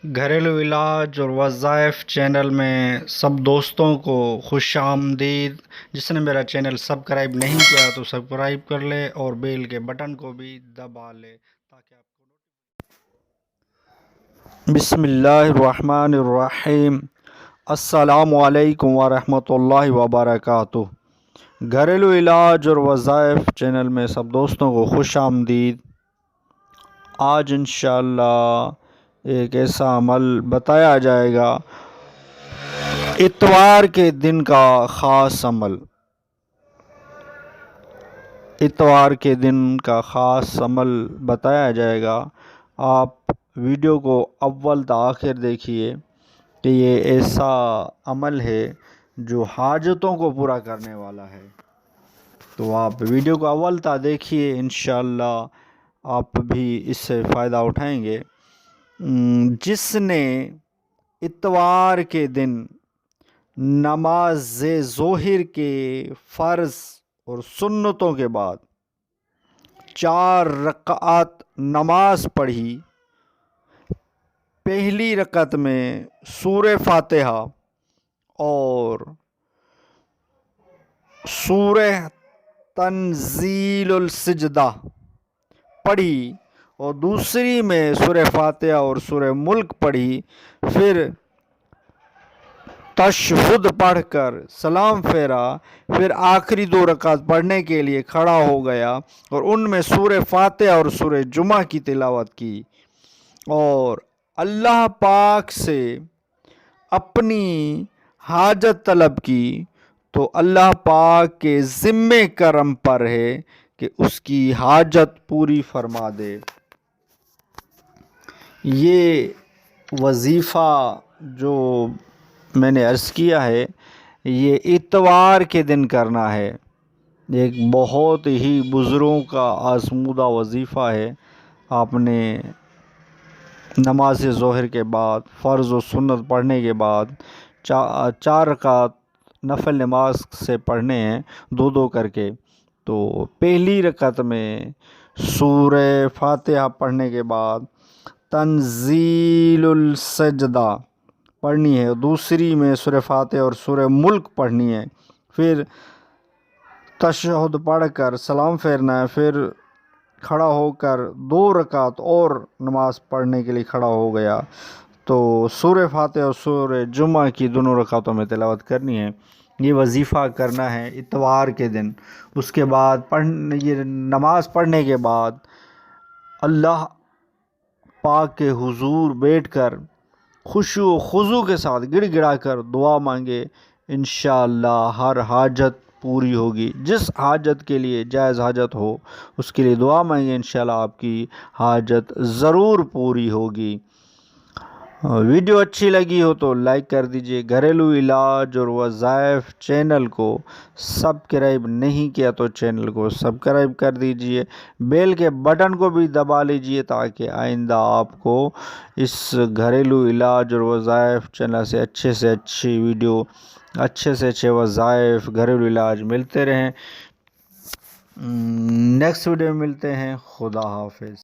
گھریلو علاج اور وظائف چینل میں سب دوستوں کو خوش آمدید۔ جس نے میرا چینل سبسکرائب نہیں کیا تو سبسکرائب کر لے اور بیل کے بٹن کو بھی دبا لے تاکہ آپ کو بسم اللہ الرحمن الرحیم۔ السلام علیکم ورحمۃ اللہ وبرکاتہ۔ گھریلو علاج اور وظائف چینل میں سب دوستوں کو خوش آمدید۔ آج انشاءاللہ ایک ایسا عمل بتایا جائے گا، اتوار کے دن کا خاص عمل۔ اتوار کے دن کا خاص عمل بتایا جائے گا۔ آپ ویڈیو کو اول تا آخر دیکھیے کہ یہ ایسا عمل ہے جو حاجتوں کو پورا کرنے والا ہے، تو آپ ویڈیو کو اول تا دیکھیے، انشاءاللہ آپ بھی اس سے فائدہ اٹھائیں گے۔ جس نے اتوار کے دن نماز ظہر کے فرض اور سنتوں کے بعد 4 رکعت نماز پڑھی، پہلی رکعت میں سورہ فاتحہ اور سورہ تنزیل السجدہ پڑھی اور دوسری میں سورہ فاتحہ اور سورہ ملک پڑھی، پھر تشہد پڑھ کر سلام پھیرا، پھر آخری 2 رکعت پڑھنے کے لیے کھڑا ہو گیا اور ان میں سورہ فاتحہ اور سورہ جمعہ کی تلاوت کی اور اللہ پاک سے اپنی حاجت طلب کی، تو اللہ پاک کے ذمہ کرم پر ہے کہ اس کی حاجت پوری فرما دے۔ یہ وظیفہ جو میں نے عرض کیا ہے، یہ اتوار کے دن کرنا ہے۔ ایک بہت ہی بزرگوں کا آزمودہ وظیفہ ہے۔ آپ نے نماز ظہر کے بعد فرض و سنت پڑھنے کے بعد 4 رکعت نفل نماز سے پڑھنے ہیں، 2 کر کے۔ تو پہلی رکعت میں سورہ فاتحہ پڑھنے کے بعد تنزیل السجدہ پڑھنی ہے، دوسری میں سورہ فاتحہ اور سورہ ملک پڑھنی ہے، پھر تشہد پڑھ کر سلام پھیرنا ہے، پھر کھڑا ہو کر 2 رکعت اور نماز پڑھنے کے لیے کھڑا ہو گیا، تو سورہ فاتحہ اور سورہ جمعہ کی دونوں رکعتوں میں تلاوت کرنی ہے۔ یہ وظیفہ کرنا ہے اتوار کے دن۔ اس کے بعد یہ نماز پڑھنے کے بعد اللہ پاک کے حضور بیٹھ کر خشوع و خضوع کے ساتھ گڑ گڑا کر دعا مانگے، انشاءاللہ ہر حاجت پوری ہوگی۔ جس حاجت کے لیے جائز حاجت ہو اس کے لیے دعا مانگے، انشاءاللہ آپ کی حاجت ضرور پوری ہوگی۔ ویڈیو اچھی لگی ہو تو لائک کر دیجئے۔ گھریلو علاج اور وظائف چینل کو سبسکرائب نہیں کیا تو چینل کو سبسکرائب کر دیجئے، بیل کے بٹن کو بھی دبا لیجئے تاکہ آئندہ آپ کو اس گھریلو علاج اور وظائف چینل سے اچھی ویڈیو، اچھے سے اچھے وظائف، گھریلو علاج ملتے رہیں۔ نیکسٹ ویڈیو میں ملتے ہیں۔ خدا حافظ۔